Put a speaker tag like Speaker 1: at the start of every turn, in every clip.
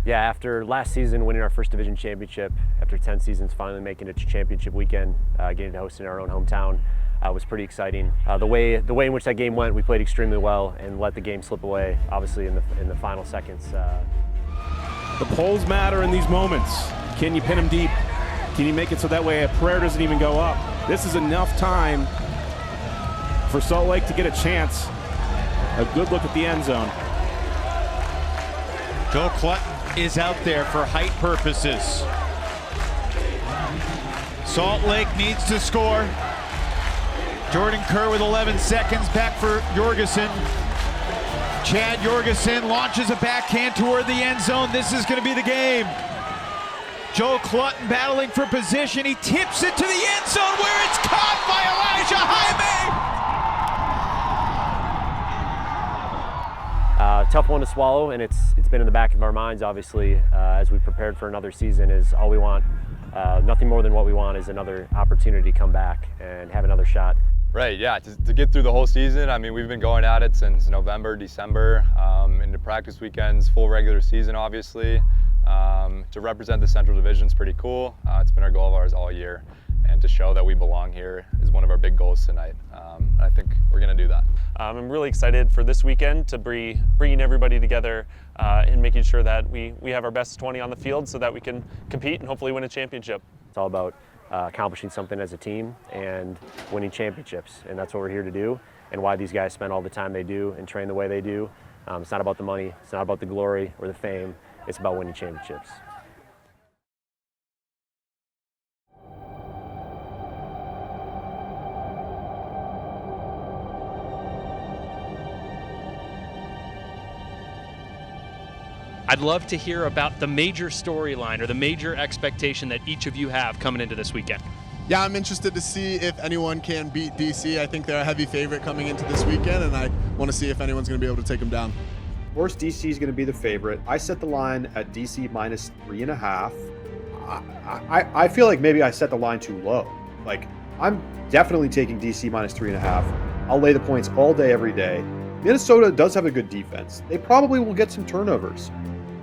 Speaker 1: Yeah, after last season winning our first division championship, after 10 seasons finally making it to championship weekend, getting to host in our own hometown was pretty exciting. The way in which that game went, we played extremely well and let the game slip away, obviously in the final seconds.
Speaker 2: The polls matter in these moments. Can you pin them deep? Can you make it so that way a prayer doesn't even go up? This is enough time for Salt Lake to get a chance. A good look at the end zone.
Speaker 3: Joe Clutton is out there for height purposes. Salt Lake needs to score. Jordan Kerr with 11 seconds, back for Jorgensen. Chad Jorgensen launches a backhand toward the end zone. This is going to be the game. Joe Clutton battling for position. He tips it to the end zone where it's caught by Elijah Jaime.
Speaker 1: Tough one to swallow, and it's been in the back of our minds, obviously, as we prepared for another season. Is all we want. Nothing more than what we want is another opportunity to come back and have another shot.
Speaker 4: Right, yeah, to get through the whole season. I mean, we've been going at it since November, December, into practice weekends, full regular season, obviously. To represent the Central Division is pretty cool. It's been our goal of ours all year, and to show that we belong here is one of our big goals tonight. I think we're going to do that.
Speaker 5: I'm really excited for this weekend to be bringing everybody together and making sure that we have our best 20 on the field so that we can compete and hopefully win a championship.
Speaker 1: It's all about accomplishing something as a team and winning championships, and that's what we're here to do, and why these guys spend all the time they do and train the way they do. It's not about the money, it's not about the glory or the fame, it's about winning championships.
Speaker 6: I'd love to hear about the major storyline or the major expectation that each of you have coming into this weekend.
Speaker 7: Yeah, I'm interested to see if anyone can beat DC. I think they're a heavy favorite coming into this weekend, and I want to see if anyone's going to be able to take them down.
Speaker 8: Of course, DC is going to be the favorite. I set the line at DC minus 3.5. I feel like maybe I set the line too low. Like, I'm definitely taking DC minus 3.5. I'll lay the points all day, every day. Minnesota does have a good defense. They probably will get some turnovers,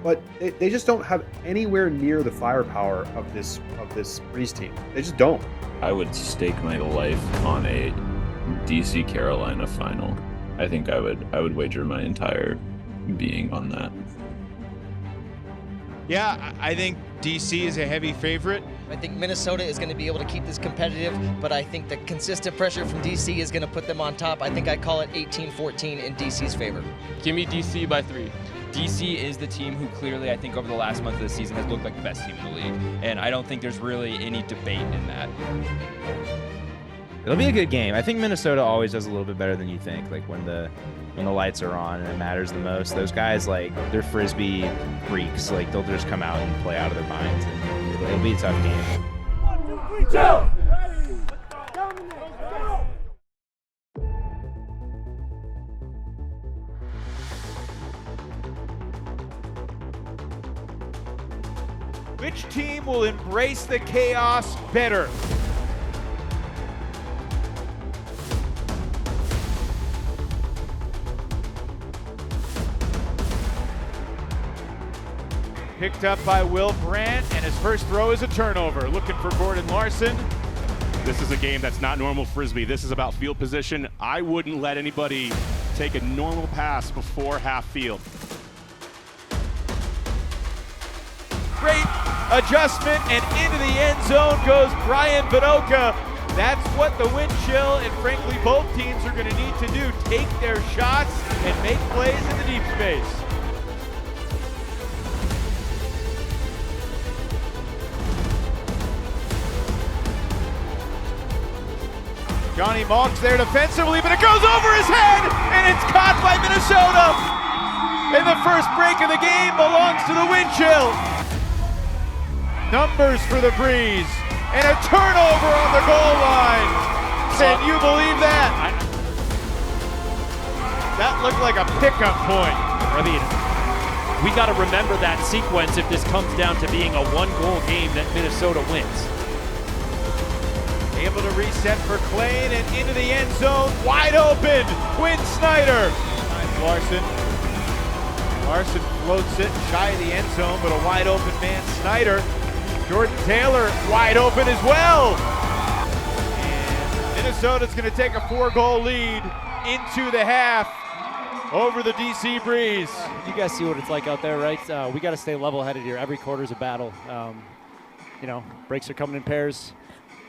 Speaker 8: but they just don't have anywhere near the firepower of this Breeze team. They just don't.
Speaker 9: I would stake my life on a DC Carolina final. I think I would wager my entire being on that.
Speaker 3: Yeah, I think DC is a heavy favorite.
Speaker 10: I think Minnesota is going to be able to keep this competitive, but I think the consistent pressure from DC is going to put them on top. I think I call it 18-14 in DC's favor.
Speaker 11: Give me DC by 3. DC is the team who clearly, I think, over the last month of the season has looked like the best team in the league, and I don't think there's really any debate in that.
Speaker 12: It'll be a good game. I think Minnesota always does a little bit better than you think. Like when the lights are on and it matters the most, those guys, like, they're Frisbee freaks. Like, they'll just come out and play out of their minds, and it'll be a tough game. 1, 2, 3, go!
Speaker 3: Which team will embrace the chaos better? Picked up by Will Brandt, and his first throw is a turnover. Looking for Gordon Larson.
Speaker 2: This is a game that's not normal Frisbee. This is about field position. I wouldn't let anybody take a normal pass before half field.
Speaker 3: Great adjustment, and into the end zone goes Brian Benoka. That's what the wind chill and frankly both teams are going to need to do. Take their shots and make plays in the deep space. Johnny Malk's there defensively, but it goes over his head, and it's caught by Minnesota. And the first break of the game belongs to the wind chill. Numbers for the Breeze, and a turnover on the goal line. Can you believe that? That looked like a pickup point.
Speaker 6: I mean, we got to remember that sequence if this comes down to being a one-goal game that Minnesota wins.
Speaker 3: Able to reset for Klain and into the end zone, wide open. Quinn Snyder. Larson Larson floats it shy of the end zone, but a wide open man, Snyder. Jordan Taylor wide open as well. And Minnesota's going to take a 4-goal lead into the half over the DC Breeze.
Speaker 13: You guys see what it's like out there, right? We got to stay level-headed here. Every quarter's a battle. You know, breaks are coming in pairs.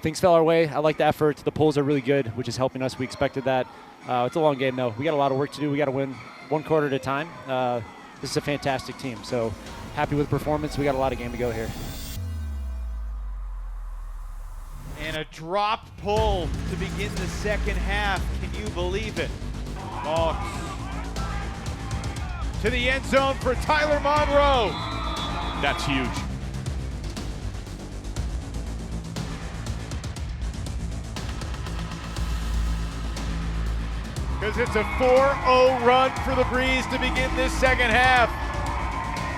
Speaker 13: Things fell our way. I like the effort. The pulls are really good, which is helping us. We expected that. It's a long game, though. We got a lot of work to do. We got to win one quarter at a time. This is a fantastic team. So happy with the performance. We got a lot of game to go here.
Speaker 3: And a drop pull to begin the second half. Can you believe it? Ball to the end zone for Tyler Monroe.
Speaker 2: That's huge.
Speaker 3: Because it's a 4-0 run for the Breeze to begin this second half.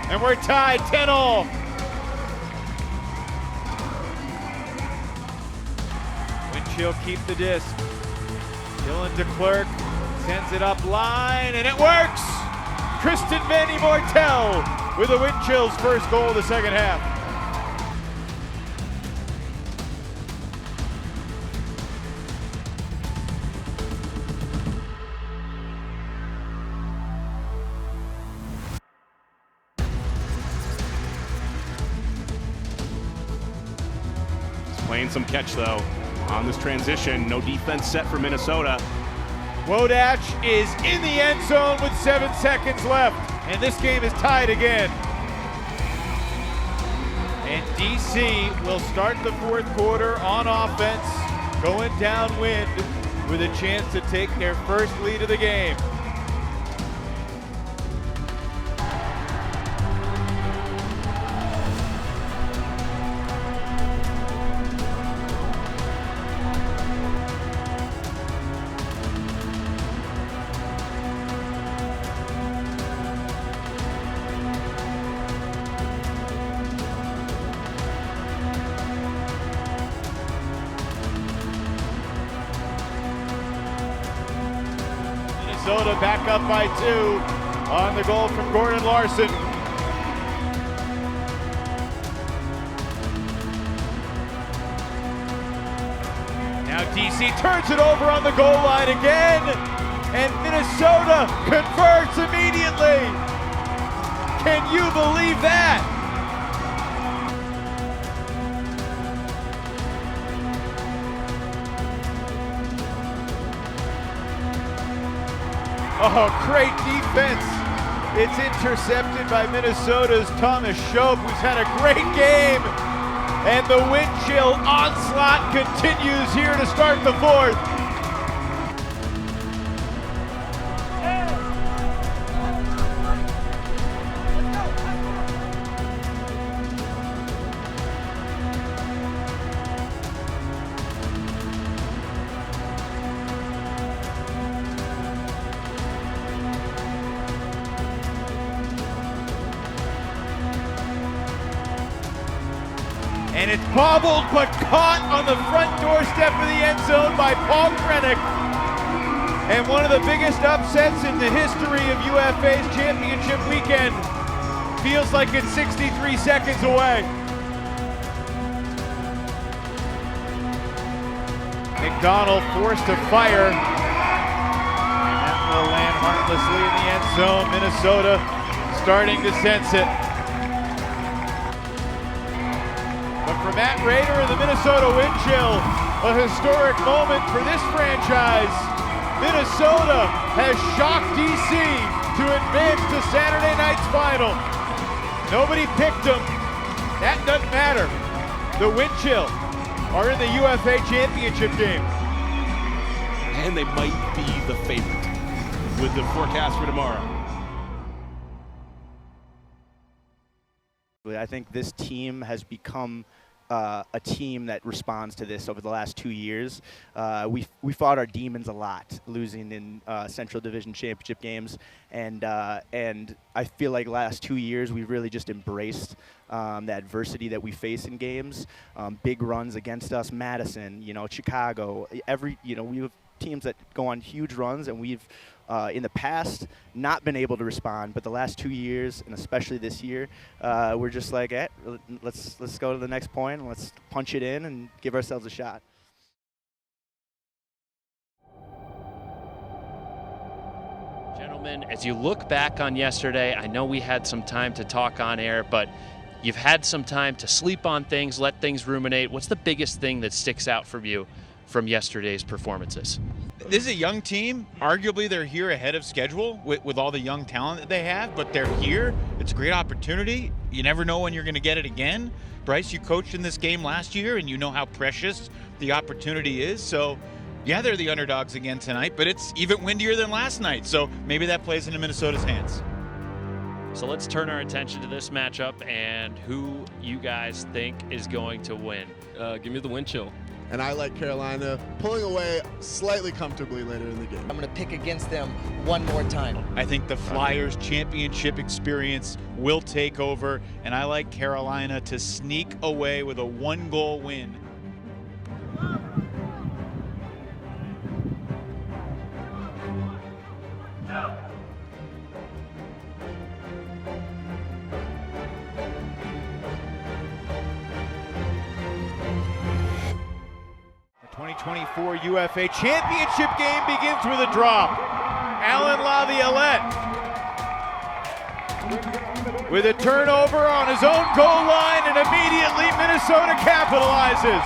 Speaker 3: And we're tied 10-all. Winchell keep the disc. Dylan DeClerc sends it up line, and it works! Kristen Manny Mortel with the Winchell's first goal of the second half.
Speaker 2: Playing some catch, though, on this transition. No defense set for Minnesota.
Speaker 3: Wodach is in the end zone with 7 seconds left, and this game is tied again. And DC will start the fourth quarter on offense, going downwind with a chance to take their first lead of the game. Minnesota back up by 2 on the goal from Gordon Larson. Now DC turns it over on the goal line again, and Minnesota converts immediately. Can you believe that? Oh, great defense. It's intercepted by Minnesota's Thomas Shope, who's had a great game. And the Winchell onslaught continues here to start the fourth. And it's bobbled but caught on the front doorstep of the end zone by Paul Krennic. And one of the biggest upsets in the history of UFA's championship weekend. Feels like it's 63 seconds away. McDonald forced to fire. And that will land harmlessly in the end zone. Minnesota starting to sense it. But for Matt Rader and the Minnesota Winchell, a historic moment for this franchise. Minnesota has shocked DC to advance to Saturday night's final. Nobody picked them. That doesn't matter. The Winchell are in the UFA championship game.
Speaker 2: And they might be the favorite with the forecast for tomorrow.
Speaker 12: I think this team has become a team that responds to this over the last 2 years. We fought our demons a lot, losing in Central Division championship games, and I feel like last 2 years we've really just embraced the adversity that we face in games. Big runs against us, Madison, Chicago. We have teams that go on huge runs, and we've
Speaker 14: in the past not been able to respond, but the last 2 years, and especially this year, we're just like, let's go to the next point and let's punch it in and give ourselves a shot.
Speaker 6: Gentlemen, as you look back on yesterday, I know we had some time to talk on air, but you've had some time to sleep on things, let things ruminate. What's the biggest thing that sticks out from you from yesterday's performances?
Speaker 3: This is a young team. Arguably, they're here ahead of schedule with all the young talent that they have, but they're here. It's a great opportunity. You never know when you're going to get it again. Bryce, you coached in this game last year, and you know how precious the opportunity is. So, yeah, they're the underdogs again tonight, but it's even windier than last night. So maybe that plays into Minnesota's hands.
Speaker 6: So let's turn our attention to this matchup and who you guys think is going to win.
Speaker 15: Give me the wind chill.
Speaker 7: And I like Carolina pulling away slightly comfortably later in the game.
Speaker 10: I'm going to pick against them one more time.
Speaker 3: I think the Flyers championship experience will take over, and I like Carolina to sneak away with a 1-goal win. The 2024 UFA championship game begins with a drop. Alan Laviolette with a turnover on his own goal line, and immediately Minnesota capitalizes.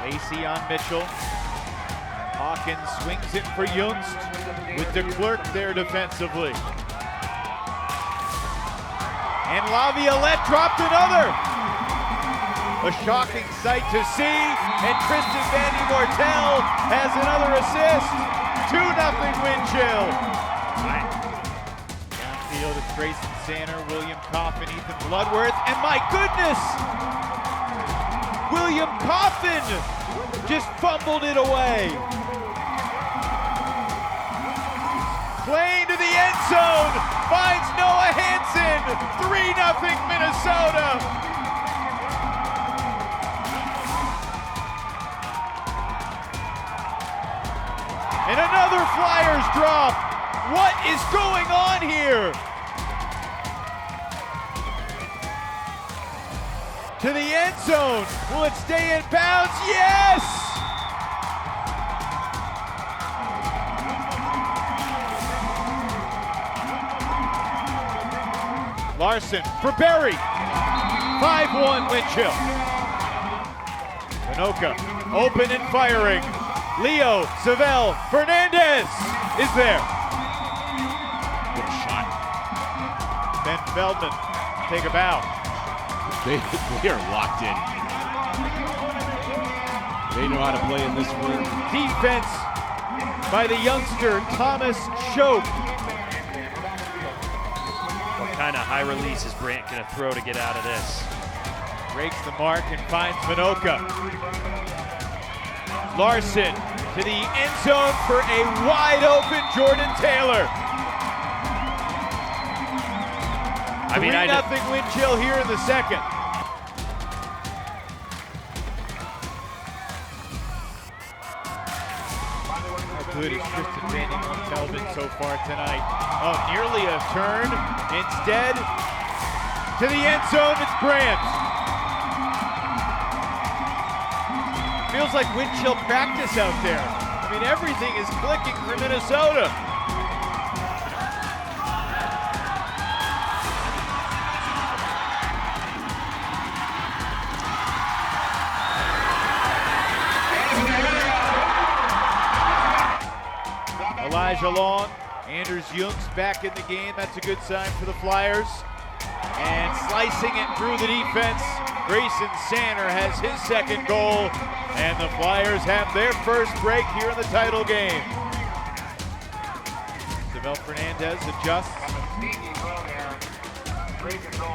Speaker 3: Lacey on Mitchell. Hawkins swings it for Youngst with de Klerk there defensively. And Laviolette dropped another. A shocking sight to see, and Tristan Vandy Mortel has another assist. 2-0 wind chill. Downfield it's Grayson Sanner, William Coffin, Ethan Bloodworth, and my goodness! William Coffin just fumbled it away. Playing to the end zone, finds Noah Hansen. 3-0 Minnesota. And another Flyers drop. What is going on here? To the end zone. Will it stay in bounds? Yes! Larson for Berry. 5-1 wind chill. Anoka open and firing. Leo Savell Fernandez is there. Good shot. Ben Feldman take a bow.
Speaker 2: They are locked in. They know how to play in this room.
Speaker 3: Defense by the youngster Thomas Shope.
Speaker 6: What kind of high release is Brant going to throw to get out of this?
Speaker 3: Breaks the mark and finds Vinoka. Larson to the end zone for a wide open Jordan Taylor. 3-0 wind chill here in the second. How good is Tristan Vandy Mortel been so far tonight? Oh, nearly a turn. Instead, to the end zone, it's Brant. Feels like wind chill practice out there. I mean, everything is clicking for Minnesota. Elijah Long, Anders Youngst back in the game. That's a good sign for the Flyers. And slicing it through the defense, Grayson Sanner has his second goal. And the Flyers have their first break here in the title game. Savell Fernandez adjusts.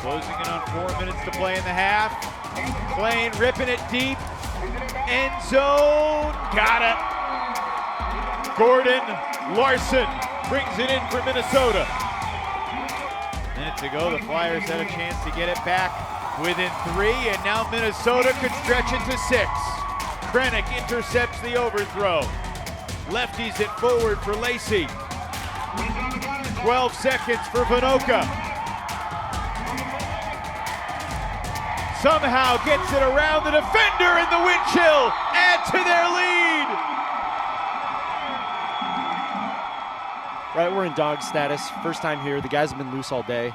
Speaker 3: Closing in on 4 minutes to play in the half. Klein ripping it deep. End zone. Got it. Gordon Larson brings it in for Minnesota. Minute to go. The Flyers had a chance to get it back within 3, and now Minnesota could stretch it to 6. Krennic intercepts the overthrow. Lefties it forward for Lacey. 12 seconds for Vinoka. Somehow gets it around the defender, and the wind chill add to their lead.
Speaker 13: Right, we're in dog status. First time here. The guys have been loose all day.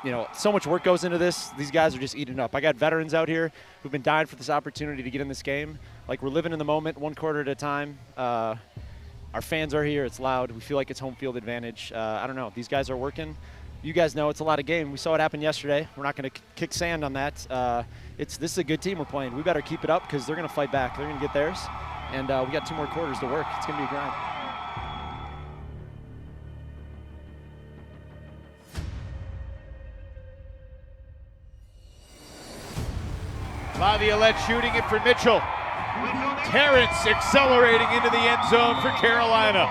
Speaker 13: You know, so much work goes into this. These guys are just eating up. I got veterans out here who've been dying for this opportunity to get in this game. Like, we're living in the moment, one quarter at a time. Our fans are here. It's loud. We feel like it's home field advantage. I don't know. These guys are working. You guys know it's a lot of game. We saw what happened yesterday. We're not going to kick sand on that. This is a good team we're playing. We better keep it up because they're going to fight back. They're going to get theirs. And we got 2 more quarters to work. It's going to be a grind.
Speaker 3: Laviolette shooting it for Mitchell. Terrence accelerating into the end zone for Carolina.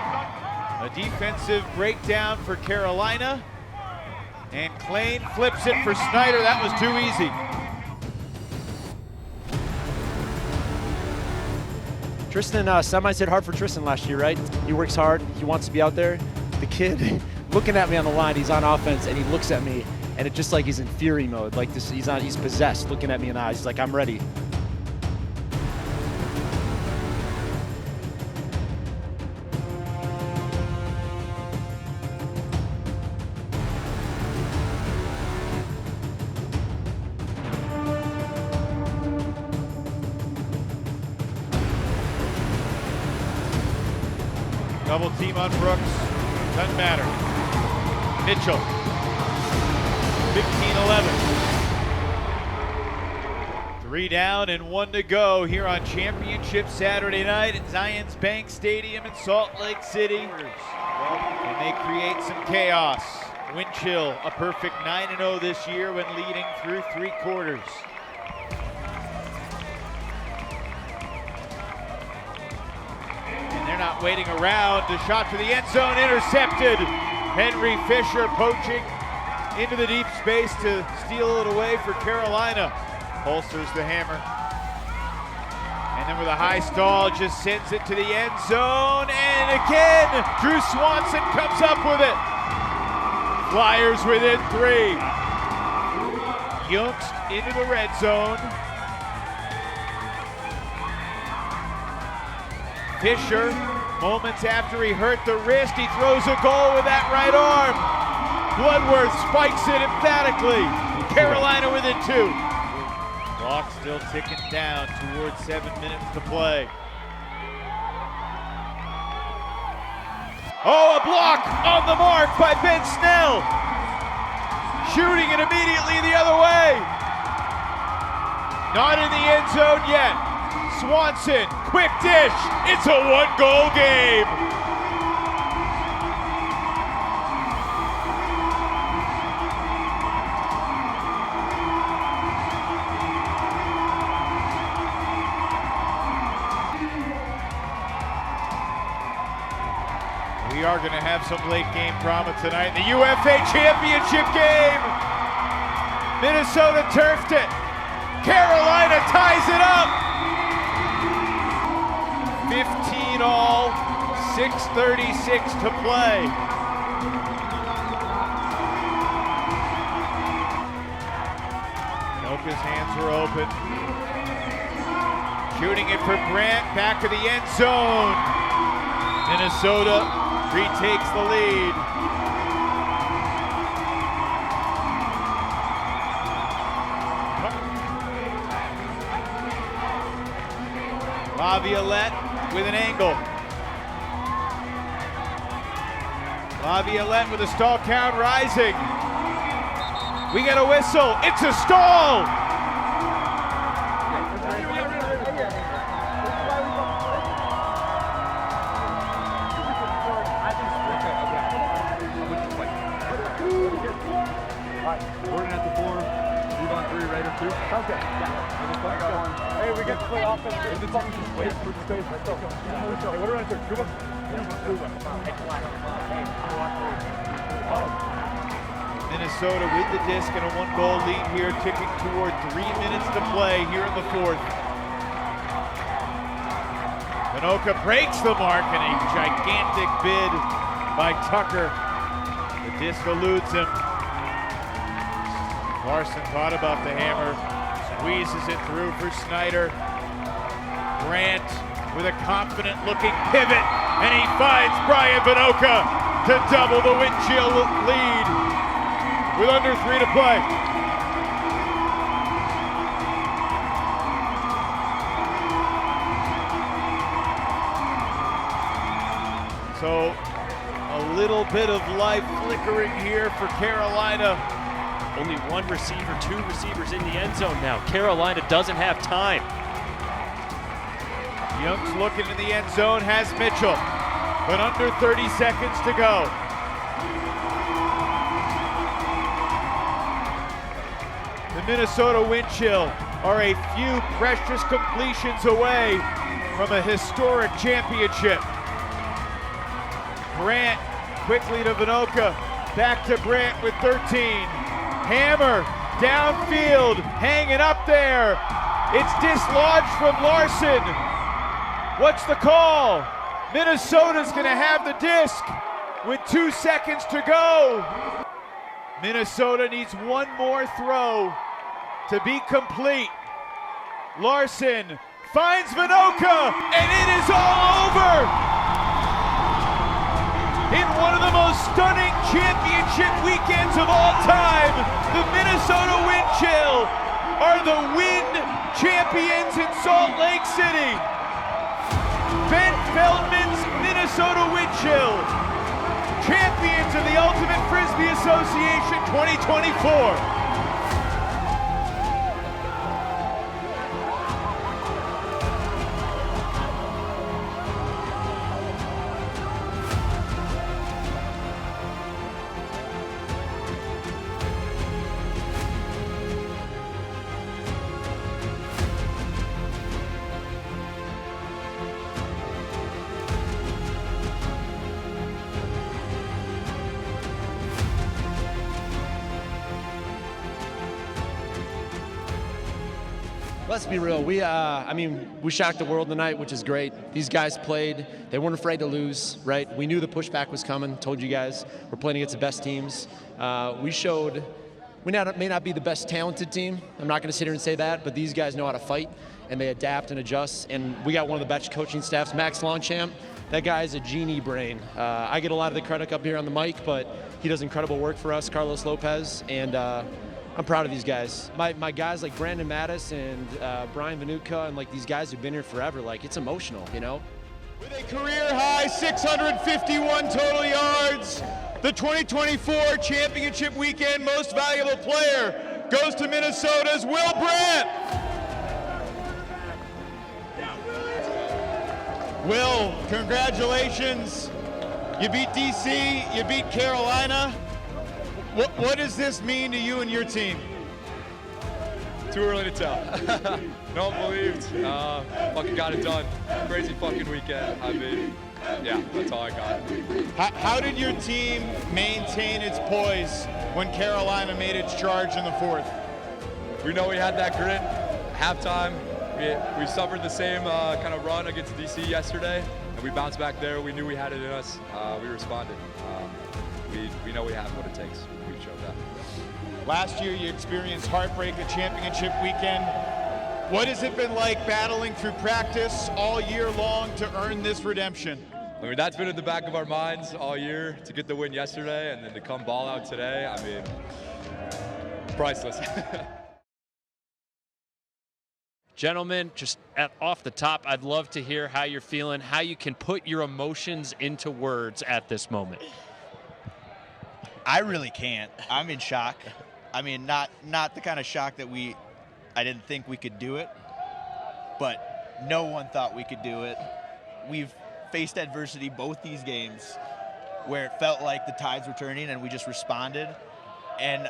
Speaker 3: A defensive breakdown for Carolina. And Klain flips it for Snyder. That was too easy.
Speaker 13: Tristan, semis hit hard for Tristan last year, right? He works hard. He wants to be out there. The kid looking at me on the line, he's on offense, and he looks at me, and it's just like he's in fury mode. Like this, he's possessed, looking at me in the eyes. He's like, I'm ready.
Speaker 3: Double team on Brooks. Doesn't matter. Mitchell. 15-11. 3 down and 1 to go here on Championship Saturday night at Zions Bank Stadium in Salt Lake City. And they create some chaos. Wind chill, a perfect 9-0 this year when leading through 3 quarters. They're not waiting around. The shot to the end zone, intercepted. Henry Fisher poaching into the deep space to steal it away for Carolina. Holsters the hammer. And then with a high stall, just sends it to the end zone. And again, Drew Swanson comes up with it. Flyers within 3. Youngst into the red zone. Fisher, moments after he hurt the wrist, he throws a goal with that right arm. Bloodworth spikes it emphatically. Carolina within 2. Clock still ticking down towards 7 minutes to play. Oh, a block on the mark by Ben Snell. Shooting it immediately the other way. Not in the end zone yet. Swanson, quick dish. It's a 1-goal game. We are going to have some late game drama tonight in the UFA championship game. Minnesota turfed it. Carolina ties it up. 15-all, 6:36 to play. Noka's hands were open. Shooting it for Brandt, back of the end zone. Minnesota retakes the lead. Laviolette with an angle. Laviolette with a stall count rising. We get a whistle. It's a stall.
Speaker 15: We're at the 4, move on 3, right or 2. Okay. Hey, we get to play offense. Wait for the space. Let's go. What are I doing?
Speaker 3: Minnesota with the disc and a 1-goal lead here, ticking toward 3 minutes to play here in the 4th. Vinoka breaks the mark and a gigantic bid by Tucker. The disc eludes him. Larson thought about the hammer, squeezes it through for Snyder. Grant with a confident looking pivot, and he finds Brian Vinoka to double the wind chill lead with under 3 to play. So a little bit of life flickering here for Carolina.
Speaker 16: Only one receiver, 2 receivers in the end zone now. Carolina doesn't have time.
Speaker 3: Young's looking in the end zone, has Mitchell, but under 30 seconds to go. The Minnesota Wind Chill are a few precious completions away from a historic championship. Grant quickly to Vinoka, back to Grant with 13. Hammer downfield, hanging up there. It's dislodged from Larson. What's the call? Minnesota's gonna have the disc with 2 seconds to go. Minnesota needs one more throw to be complete. Larson finds Vinoka, and it is all over. In one of the most stunning championship weekends of all time, the Minnesota Wind Chill are the wind champions in Salt Lake City. Ben Feldman's Minnesota Wind Chill, champions of the Ultimate Frisbee Association 2024.
Speaker 17: Let's be real. We shocked the world tonight, which is great. These guys played. They weren't afraid to lose, right? We knew the pushback was coming. Told you guys we're playing against the best teams. We showed we may not be the best talented team. I'm not going to sit here and say that, but these guys know how to fight, and they adapt and adjust. And we got one of the best coaching staffs, Max Longchamp. That guy is a genie brain. I get a lot of the credit up here on the mic, but he does incredible work for us, Carlos Lopez, and I'm proud of these guys. My guys like Brandon Mattis and Brian Vinoka and like these guys who've been here forever, like it's emotional, you know?
Speaker 3: With a career-high 651 total yards, the 2024 championship weekend most valuable player goes to Minnesota's Will Brandt. Will, congratulations. You beat DC, you beat Carolina. What does this mean to you and your team?
Speaker 4: Too early to tell. No one believed. Fucking got it done. Crazy fucking weekend. I mean, yeah, that's all I got.
Speaker 3: How did your team maintain its poise when Carolina made its charge in the fourth?
Speaker 4: We know we had that grit. Halftime, we suffered the same kind of run against DC yesterday, and we bounced back there. We knew we had it in us. We responded. We know we have what it takes. We showed that.
Speaker 3: Last year you experienced heartbreak at championship weekend. What has it been like battling through practice all year long to earn this redemption?
Speaker 4: I mean, that's been in the back of our minds all year to get the win yesterday and then to come ball out today. I mean, priceless.
Speaker 6: Gentlemen, just off the top, I'd love to hear how you're feeling, how you can put your emotions into words at this moment.
Speaker 14: I really can't. I'm in shock. I mean, not the kind of shock that I didn't think we could do it, but no one thought we could do it. We've faced adversity both these games where it felt like the tides were turning and we just responded, and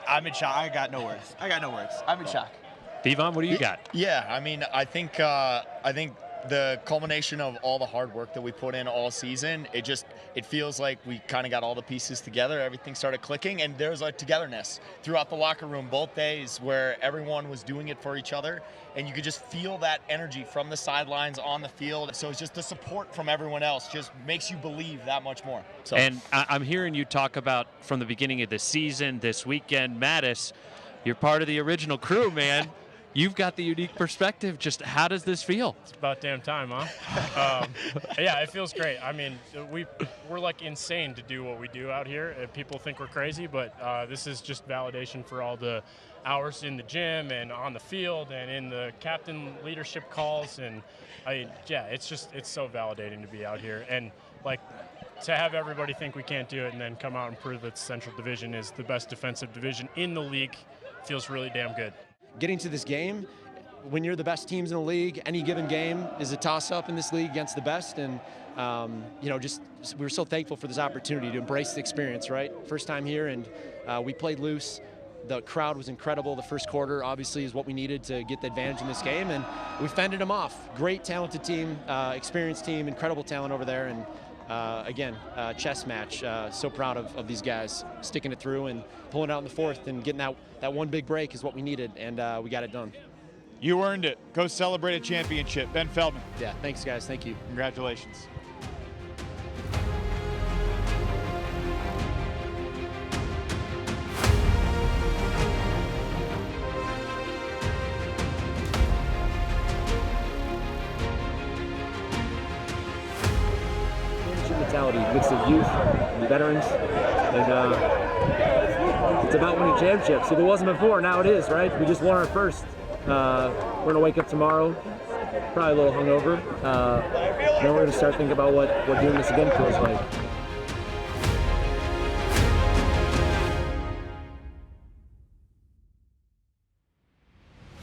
Speaker 14: I'm in shock. I got no words. I'm in shock.
Speaker 6: Vivon, what do you got?
Speaker 18: Yeah, I mean, I think the culmination of all the hard work that we put in all season, it feels like we kind of got all the pieces together. Everything started clicking, and there's a togetherness throughout the locker room both days where everyone was doing it for each other, and you could just feel that energy from the sidelines on the field. So it's just the support from everyone else just makes you believe that much more. So.
Speaker 6: And I'm hearing you talk about from the beginning of the season, this weekend, Mattis, you're part of the original crew, man. You've got the unique perspective. Just how does this feel?
Speaker 19: It's about damn time, huh? Yeah, it feels great. I mean, we're like insane to do what we do out here. People think we're crazy, but this is just validation for all the hours in the gym and on the field and in the captain leadership calls. And yeah, it's so validating to be out here. And like, to have everybody think we can't do it and then come out and prove that the Central Division is the best defensive division in the league feels really damn good.
Speaker 17: Getting to this game, when you're the best teams in the league, any given game is a toss-up in this league against the best. And, we're so thankful for this opportunity to embrace the experience, right? First time here, and we played loose. The crowd was incredible. The first quarter, obviously, is what we needed to get the advantage in this game, and we fended them off. Great, talented team, experienced team, incredible talent over there. And again, chess match. So proud of these guys sticking it through and pulling out in the fourth and getting that one big break is what we needed, and we got it done.
Speaker 3: You earned it. Go celebrate a championship. Ben Feldman.
Speaker 17: Yeah, thanks, guys. Thank you.
Speaker 3: Congratulations.
Speaker 20: Mentality, mix of youth and veterans, and it's about winning championships. If it wasn't before, now it is, right? We just won our first. We're gonna wake up tomorrow, probably a little hungover. Then we're gonna start thinking about what doing this again feels like.